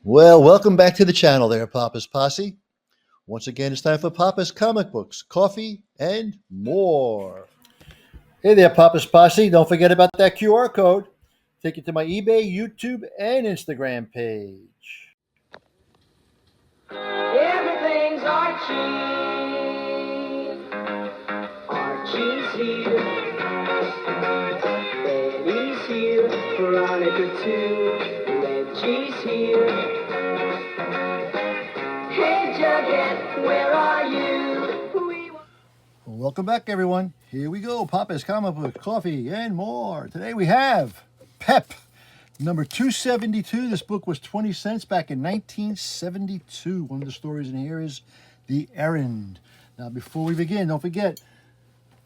Well, welcome back to the channel there, Papa's Posse. Once again, it's time for Papa's comic books, coffee, and more. Hey there, Papa's Posse. Don't forget about that QR code. Take you to my eBay, YouTube, and Instagram page. Everything's Archie. Archie's here. Betty's here. Veronica too. Reggie's here. Hey Jughead, where are you? Welcome back, everyone. Here we go, Papa's comic book, coffee, and more. Today we have PEP, number 272. This book was 20 cents back in 1972. One of the stories in here is The Errand. Now, before we begin, don't forget,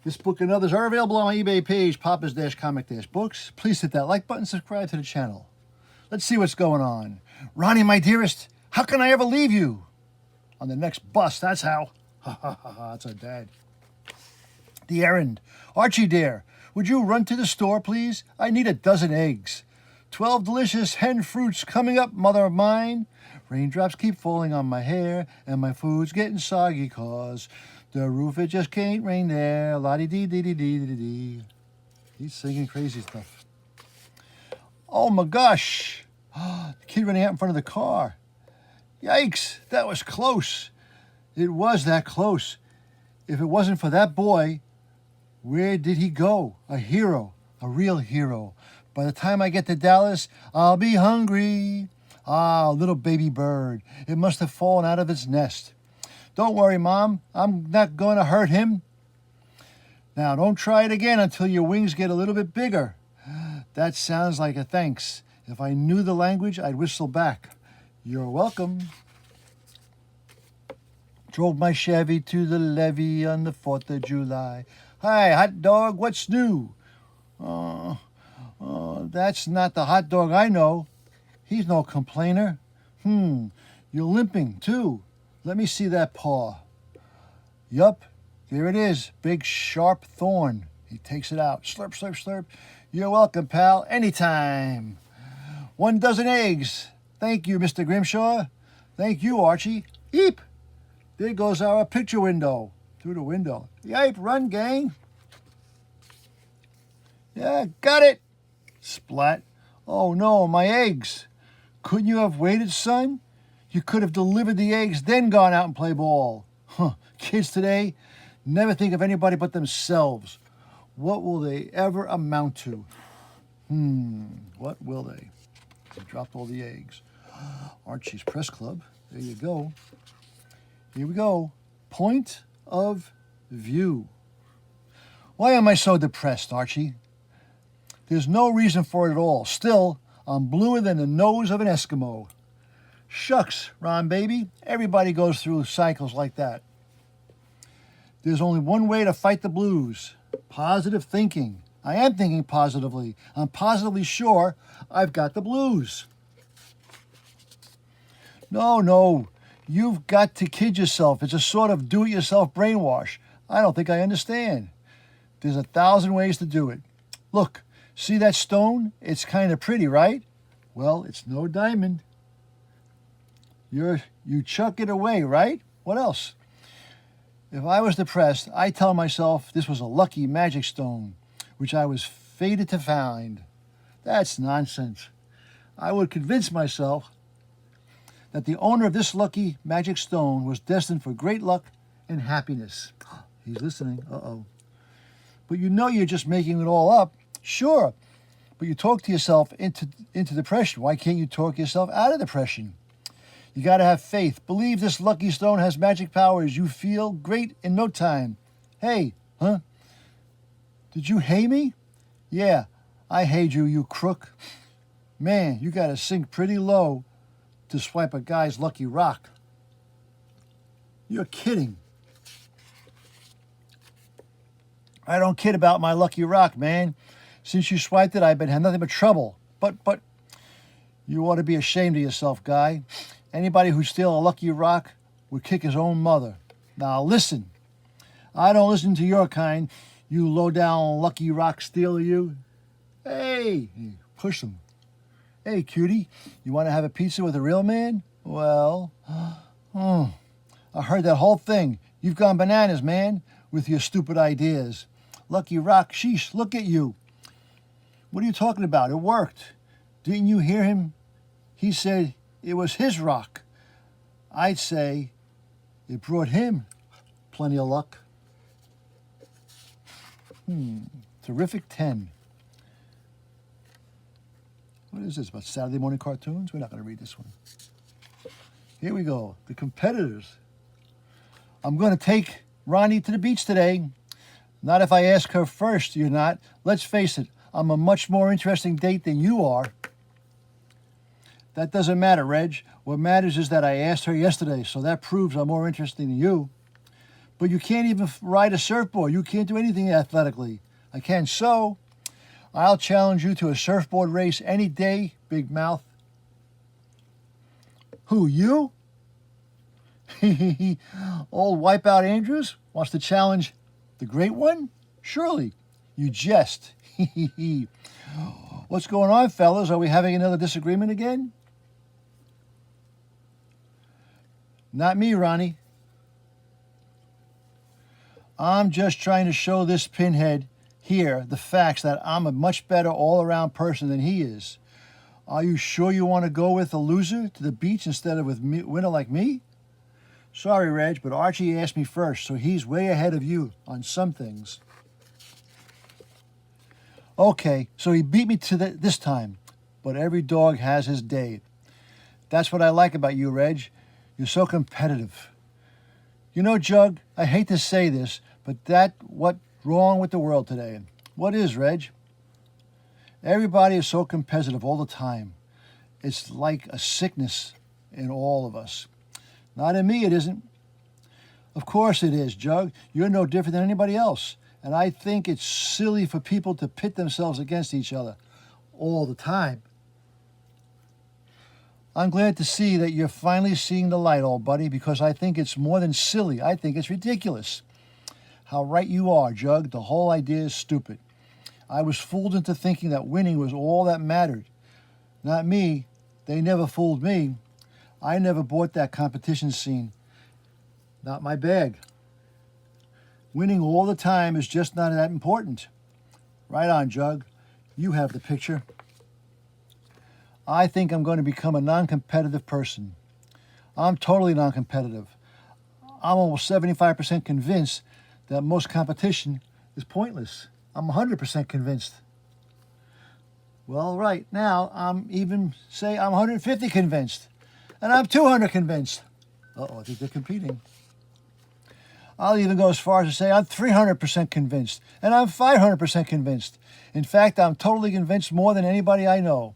this book and others are available on my eBay page, Papa's-Comic-Books. Please hit that like button, subscribe to the channel. Let's see what's going on. Ronnie, my dearest, how can I ever leave you? On the next bus, that's how. Ha ha ha ha, that's our dad. The Errand. Archie, dear, would you run to the store, please? I need a dozen eggs. 12 delicious hen fruits coming up, mother of mine. Raindrops keep falling on my hair, and my food's getting soggy 'cause the roof, it just can't rain there. La-di-dee-dee-dee-dee-dee-dee. He's singing crazy stuff. Oh my gosh. The kid running out in front of the car. Yikes, that was close. It was that close. If it wasn't for that boy, where did he go? A hero, a real hero. By the time I get to Dallas, I'll be hungry. Ah, little baby bird. It must have fallen out of its nest. Don't worry, Mom. I'm not going to hurt him. Now, don't try it again until your wings get a little bit bigger. That sounds like a thanks. If I knew the language, I'd whistle back. You're welcome. Drove my Chevy to the levee on the 4th of July. Hi, hot dog, what's new? That's not the hot dog I know. He's no complainer. You're limping, too. Let me see that paw. Yup, there it is. Big, sharp thorn. He takes it out. Slurp, slurp, slurp. You're welcome, pal. Anytime. 1 dozen eggs. Thank you, Mr. Grimshaw. Thank you, Archie. Eep. There goes our picture window. Through the window. Yipe, run, gang. Yeah, got it. Splat. Oh, no, my eggs. Couldn't you have waited, son? You could have delivered the eggs, then gone out and play ball. Kids today never think of anybody but themselves. What will they ever amount to? What will they? They dropped all the eggs. Archie's Press Club. There you go. Here we go. Point of view. Why am I so depressed, Archie? There's no reason for it at all. Still, I'm bluer than the nose of an Eskimo. Shucks, Ron baby. Everybody goes through cycles like that. There's only one way to fight the blues. Positive thinking. I am thinking positively. I'm positively sure I've got the blues. No. You've got to kid yourself. It's a sort of do-it-yourself brainwash. I don't think I understand. There's 1,000 ways to do it. Look, see that stone? It's kind of pretty, right? Well, it's no diamond. You chuck it away, right? What else? If I was depressed, I'd tell myself this was a lucky magic stone, which I was fated to find. That's nonsense. I would convince myself that the owner of this lucky magic stone was destined for great luck and happiness. He's listening. Uh-oh. But you know you're just making it all up. Sure. But you talk to yourself into depression. Why can't you talk yourself out of depression? You got to have faith. Believe this lucky stone has magic powers. You feel great in no time. Hey, huh? Did you hay me? Yeah, I hayed you, you crook. Man, you got to sink pretty low to swipe a guy's lucky rock. You're kidding. I don't kid about my lucky rock, man. Since you swiped it, I've had nothing but trouble. But you ought to be ashamed of yourself, guy. Anybody who steal a lucky rock would kick his own mother. Now listen. I don't listen to your kind, you low-down lucky rock stealer, you. Hey, push him. Hey, cutie, you want to have a pizza with a real man? Well, I heard that whole thing. You've gone bananas, man, with your stupid ideas. Lucky rock, sheesh, look at you. What are you talking about? It worked. Didn't you hear him? He said it was his rock. I'd say it brought him plenty of luck. Terrific 10. What is this, about Saturday morning cartoons? We're not going to read this one. Here we go. The competitors. I'm going to take Ronnie to the beach today. Not if I ask her first, you're not. Let's face it, I'm a much more interesting date than you are. That doesn't matter, Reg. What matters is that I asked her yesterday, so that proves I'm more interesting than you. But you can't even ride a surfboard. You can't do anything athletically. I can, so I'll challenge you to a surfboard race any day, big mouth. Who, you? Old Wipeout Andrews wants to challenge the Great One? Surely. You jest. What's going on, fellas? Are we having another disagreement again? Not me, Ronnie. I'm just trying to show this pinhead here the facts that I'm a much better all-around person than he is. Are you sure you want to go with a loser to the beach instead of with a winner like me? Sorry, Reg, but Archie asked me first, so he's way ahead of you on some things. Okay, so he beat me to this time, but every dog has his day. That's what I like about you, Reg. You're so competitive. You know, Jug, I hate to say this, but that's what's wrong with the world today. What is, Reg? Everybody is so competitive all the time. It's like a sickness in all of us. Not in me, it isn't. Of course it is, Jug. You're no different than anybody else. And I think it's silly for people to pit themselves against each other all the time. I'm glad to see that you're finally seeing the light, old buddy, because I think it's more than silly. I think it's ridiculous. How right you are, Jug. The whole idea is stupid. I was fooled into thinking that winning was all that mattered. Not me. They never fooled me. I never bought that competition scene. Not my bag. Winning all the time is just not that important. Right on, Jug. You have the picture. I think I'm going to become a non-competitive person. I'm totally non-competitive. I'm almost 75% convinced that most competition is pointless. I'm 100% convinced. Well, right now, I'm 150 convinced. And I'm 200 convinced. Uh-oh, I think they're competing. I'll even go as far as to say I'm 300% convinced. And I'm 500% convinced. In fact, I'm totally convinced more than anybody I know.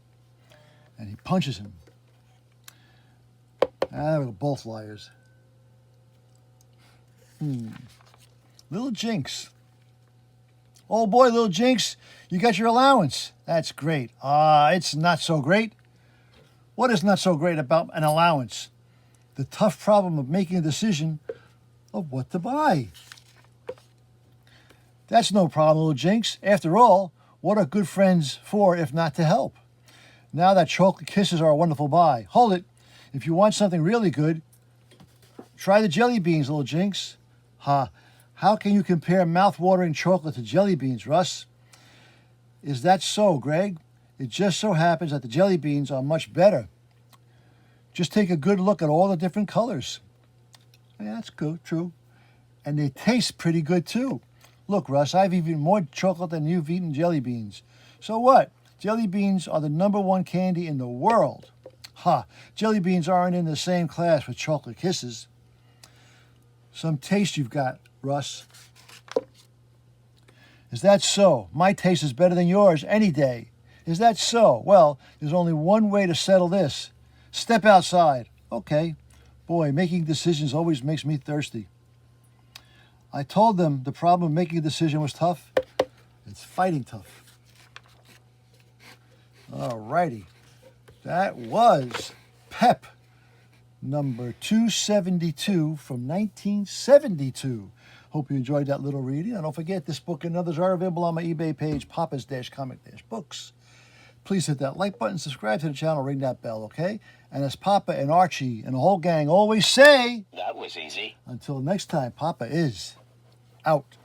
And he punches him. We're both liars. Little Jinx. Oh boy, Little Jinx, you got your allowance. That's great. It's not so great. What is not so great about an allowance? The tough problem of making a decision of what to buy. That's no problem, Little Jinx. After all, what are good friends for if not to help? Now that chocolate kisses are a wonderful buy. Hold it. If you want something really good, try the jelly beans, Little Jinx. How can you compare mouth-watering chocolate to jelly beans, Russ? Is that so, Greg? It just so happens that the jelly beans are much better. Just take a good look at all the different colors. Yeah, that's good, true. And they taste pretty good, too. Look, Russ, I've eaten more chocolate than you've eaten jelly beans. So what? Jelly beans are the #1 candy in the world. Jelly beans aren't in the same class with chocolate kisses. Some taste you've got, Russ. Is that so? My taste is better than yours any day. Is that so? Well, there's only one way to settle this. Step outside. Okay. Boy, making decisions always makes me thirsty. I told them the problem of making a decision was tough. It's fighting tough. Alrighty. That was PEP number 272 from 1972. Hope you enjoyed that little reading. And don't forget, this book and others are available on my eBay page, Papa's-Comic-Books. please hit that like button, subscribe to the channel, ring that bell, okay? And as Papa and Archie and the whole gang always say, That was easy. until next time, Papa is out.